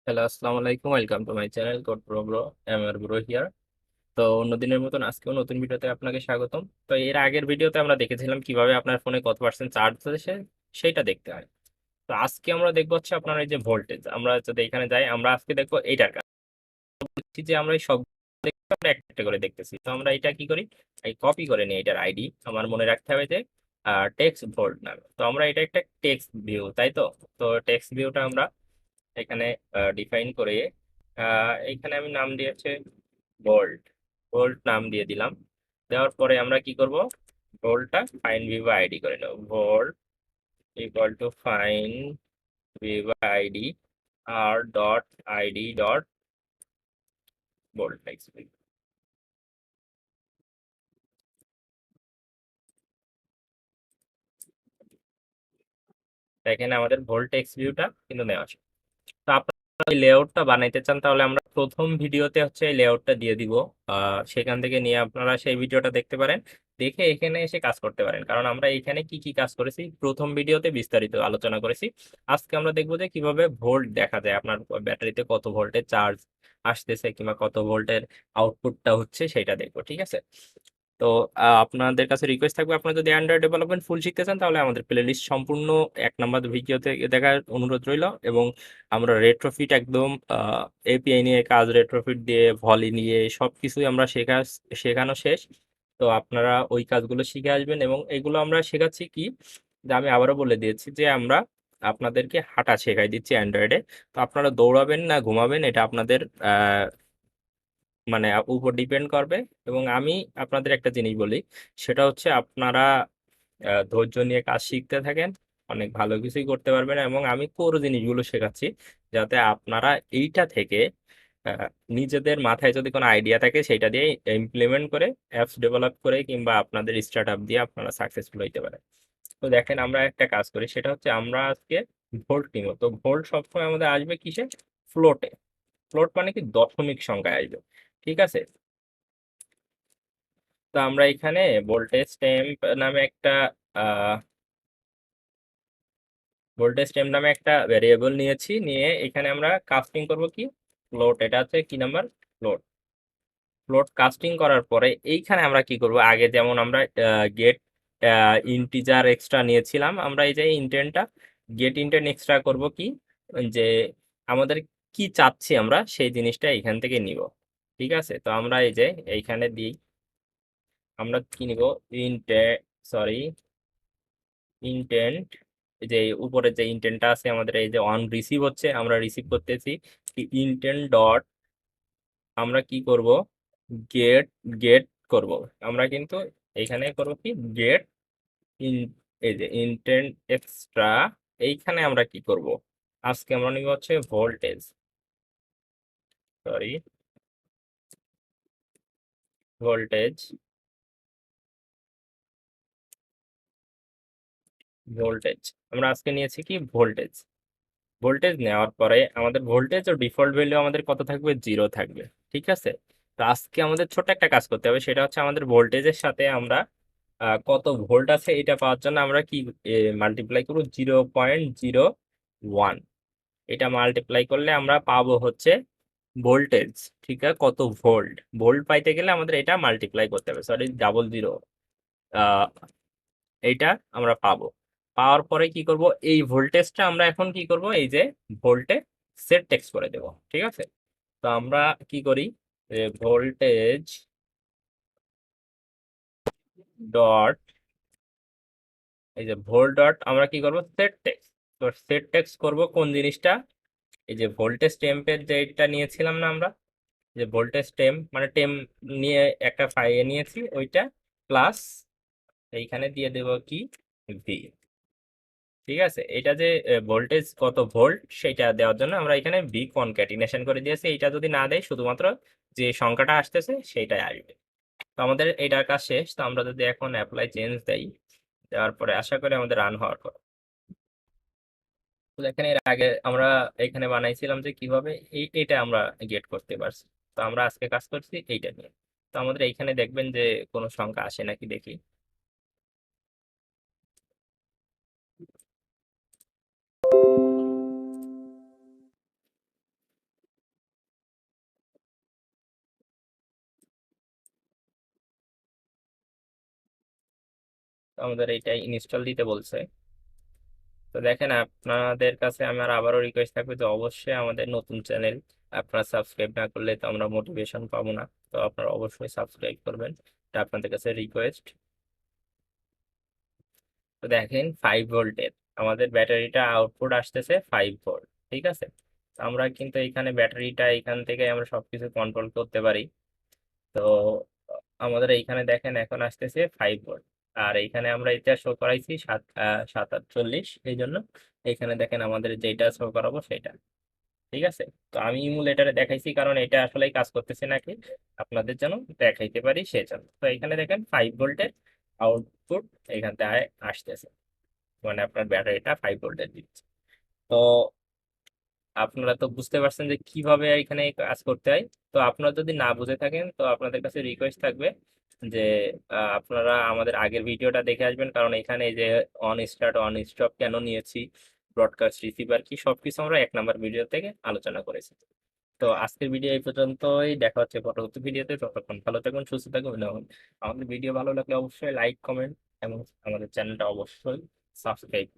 Hello, আসসালামু আলাইকুম। Welcome to my channel CodePro bro. I am bro here. তো অন্যদিনের মতন আজকেও নতুন ভিডিওতে আপনাকে স্বাগতম। তো এর আগের ভিডিওতে আমরা দেখেছিলাম কিভাবে আপনার ফোনে কত পার্সেন্ট চার্জ আছে সেইটা দেখতে হয়। তো আজকে আমরা দেখবো হচ্ছে আপনার এই যে ভোল্টেজ। আমরা যদি এখানে যাই, আমরা আজকে দেখবো এইটার কাজ যে আমরা এই সব আমরা একটা একটা করে দেখতেছি। তো আমরা এটা কি করি, এই কপি করে নিই এটার আইডি। আমার মনে রাখতে হবে যে টেক্সট ভোল্ট নামে। তো আমরা এটা একটা টেক্সট ভিউ, তাই তো। তো টেক্সট ভিউটা আমরা এখানে ডিফাইন করে এখানে আমি নাম দিয়েছে ভোল্ট। ভোল্ট নাম দিয়ে দিলাম। দেওয়ার পরে আমরা কি করব, ভোল্টটা ফাইন ভিভো আইডি করে নেব। Volt equal to fine vivo ID আর ডট আইডি ডট ভোল্ট। এখানে আমাদের ভোল্ট টেক্সট ভিউটা কিন্তু নেওয়া আছে। তো আপনারা এই লেআউটটা বানাইতে চান, তাহলে আমরা প্রথম ভিডিওতে হচ্ছে এই লেআউটটা দিয়ে দিব। সেখান থেকে নিয়ে আপনারা সেই ভিডিওটা দেখতে পারেন, দেখে এখানে এসে কাজ করতে পারেন। কারণ আমরা এখানে কি কি কাজ করেছি প্রথম ভিডিওতে বিস্তারিত আলোচনা করেছি। আজকে আমরা দেখবো যে কিভাবে ভোল্ট দেখা যায়, আপনার ব্যাটারিতে কত ভোল্টের চার্জ আসতেছে কিংবা কত ভোল্টের আউটপুটটা হচ্ছে সেটা দেখবো, ঠিক আছে। তো আপনাদের কাছে রিকোয়েস্ট থাকবে, আপনারা যদি অ্যান্ড্রয়েড ডেভেলপমেন্ট ফুল শিখতে চান তাহলে আমাদের প্লেলিস্ট সম্পূর্ণ 1 নম্বর ভিডিওতে দেখার অনুরোধ রইল। এবং আমরা রেট্রোফিট একদম এপিআই নিয়ে কাজ, রেট্রোফিট দিয়ে ভলি নিয়ে সব কিছুই আমরা শেখানো শেষ। তো আপনারা ওই কাজগুলো শিখে আসবেন। এবং এগুলো আমরা শেখাচ্ছি কি, যে আমি আবারও বলে দিয়েছি যে আমরা আপনাদেরকে হাঁটা শেখাই দিচ্ছি অ্যান্ড্রয়েডে। তো আপনারা দৌড়াবেন না ঘুমাবেন এটা আপনাদের মানে উপর ডিপেন্ড করবে। এবং আমি আপনাদের একটা জিনিস বলি, সেটা হচ্ছে আপনারা ধৈর্য নিয়ে কাজ শিখতে থাকেন, অনেক ভালো কিছুই করতে পারবেন। এবং আমি কোর জিনিসগুলো শেখাচ্ছি যাতে আপনারা এইটা থেকে আহ, নিজেদের মাথায় যদি কোনো আইডিয়া থাকে সেটা দিয়ে ইমপ্লিমেন্ট করে অ্যাপস ডেভেলপ করে কিংবা আপনাদের স্টার্ট আপ দিয়ে আপনারা সাকসেসফুল হইতে পারেন। তো দেখেন আমরা একটা কাজ করি, সেটা হচ্ছে আমরা আজকে ভোল্ট নিব। তো ভোল্ট সবসময় আমাদের আসবে কিসে, ফ্লোটে। ফ্লোট মানে কি, দশমিক সংখ্যায় আসবে, ঠিক আছে। তো আমরা এখানে ভোল্টেজ টেম্প নামে একটা ভোল্টেজ টেম্প নামে একটা ভেরিয়েবল নিয়েছি, নিয়ে এখানে আমরা কাস্টিং করব কি, ফ্লোট। এটা হচ্ছে কি নাম্বার, ফ্লোট। ফ্লোট কাস্টিং করার পরে এইখানে আমরা কি করব, আগে যেমন আমরা গেট ইন্টিজার এক্সট্রা নিয়েছিলাম, আমরা এই যে ইন্টেন্টটা গেট ইন্টেন্ট এক্সট্রা করব কি, যে আমাদের কি চাচ্ছি আমরা সেই জিনিসটা এখান থেকে নিব, ঠিক আছে। তো আমরা এই যে এইখানে দিই, আমরা কি নিব, ইন্টে সরি ইন্টেন্ট। এই যে উপরে যে ইন্টেন্টটা আছে আমাদের, এই যে অন রিসিভ হচ্ছে, আমরা রিসিভ করতেছি ইন্টেন্ট ডট, আমরা কি করব, গেট গেট করব। আমরা কিন্তু এখানে করব কি, গেট ইন, এই যে ইন্টেন্ট এক্সট্রা। এইখানে আমরা কি করব, আজকে আমরা নিব হচ্ছে ভোল্টেজ, সরি ভোল্টেজ ভোল্টেজ আমরা আজকে নিয়েছি কি, ভোল্টেজ। ভোল্টেজ নেওয়ার পরে আমাদের ভোল্টেজ ও ডিফল্ট ভ্যালু আমাদের কত থাকবে, 0 থাকবে, ঠিক আছে। তো আজকে আমাদের ছোট একটা কাজ করতে হবে, সেটা হচ্ছে আমাদের ভোল্টেজের সাথে আমরা কত ভোল্ট আছে এটা পাওয়ার জন্য আমরা কি মাল্টিপ্লাই করব, 0.01। এটা মাল্টিপ্লাই করলে আমরা পাবো হচ্ছে ভোল্টেজ, ঠিক আছে। কত ভোল্ট, ভোল্ট পাইতে গেলে আমাদের এটা মাল্টিপ্লাই করতে হবে, সরি 00। এইটা আমরা পাবো। পাওয়ার পরে কি করব, এই ভোল্টেজটা আমরা এখন কি করব, এই যে ভোল্টে সেট টেক্সট করে দেব, ঠিক আছে। তো আমরা কি করি, ভোল্টেজ ডট, এই যে ভোল্ট ডট আমরা কি করব, সেট টেক্সট। তো সেট টেক্সট করব কোন জিনিসটা, এই যে ভোল্টেজ টেম্পের যেটা নিয়েছিলাম না আমরা, যে ভোল্টেজ টেম্প মানে টেম্প নিয়ে একটা ফাইল নিয়েছি ওইটা, প্লাস এইখানে দিয়ে দেব কি, ভি, ঠিক আছে। এটা যে ভোল্টেজ কত ভোল্ট সেটা দেওয়ার জন্য আমরা এখানে ভি কনক্যাটিনেশন করে দিয়েছি। এটা যদি না দেয়, শুধুমাত্র যে সংখ্যাটা আসতেছে সেইটাই আসবে। তো আমাদের এটার কাজ শেষ। তো আমরা যদি এখন অ্যাপ্লাই চেঞ্জ দেই, দেওয়ার পরে আশা করি আমাদের রান হওয়ার পর, তো এখানে এর আগে আমরা এখানে বানাইছিলাম যে কিভাবে এটা আমরা গেট করতে পারছি। তো আমরা আজকে কাজ করছি এইটা নিয়ে। তো আমাদের এইখানে দেখবেন যে কোনো সংখ্যা আসে নাকি দেখি। আমাদের এইটা ইনস্টল দিতে বলছে। তো দেখেন, আপনাদের কাছে আমার আবারও রিকোয়েস্ট থাকবে যে অবশ্যই আমাদের নতুন চ্যানেল, আপনারা সাবস্ক্রাইব না করলে তো আমরা মোটিভেশন পাবো না। তো আপনারা অবশ্যই সাবস্ক্রাইব করবেন, এটা আপনাদের কাছে রিকোয়েস্ট। তো দেখেন 5 ভোল্টের আমাদের ব্যাটারিটা আউটপুট আসতেছে 5 ভোল্ট। ঠিক আছে, তো আমরা কিন্তু এখানে ব্যাটারিটা এখান থেকে আমরা সবকিছু কন্ট্রোল করতে পারি। তো আমাদের এইখানে দেখেন এখন আসতেছে 5 ভোল্ট, আর এইখানে আমরা এটা শো করাইছি 748, এই জন্য এইখানে দেখেন আমাদের যেটা শো করাবো সেটা। ঠিক আছে, তো আমি ইমুলেটারে দেখাইছি কারণ এটা আসলে কাজ করতেছে নাকি আপনাদের যেন দেখাইতে পারি সেজন্য। তো এখানে দেখেন 5 ভোল্টের আউটপুট এখান থেকে আসতেছে, মানে আপনার ব্যাটারিটা 5 ভোল্টের দিচ্ছে। তো আপনারা তো বুঝতে পারছেন যে কিভাবে এখানে কাজ করতে হয়। তো আপনারা যদি না বুঝে থাকেন তো আপনাদের কাছে রিকোয়েস্ট থাকবে যে আপনারা আমাদের আগের ভিডিওটা দেখে আসবেন, কারণ এখানে এই যে অন স্টার্ট অন স্টপ কেন নিয়েছি, ব্রডকাস্ট রিসিভার কি, সবকিছু আমরা 1 নম্বর ভিডিও থেকে আলোচনা করেছি। তো আজকের ভিডিও এই পর্যন্তই, দেখা হচ্ছে পরবর্তী ভিডিওতে। ততক্ষণ ভালো থাকুন, সুস্থ থাকুন, ধন্যবাদ। আমাদের ভিডিও ভালো লাগলে অবশ্যই লাইক কমেন্ট এবং আমাদের চ্যানেলটা অবশ্যই সাবস্ক্রাইব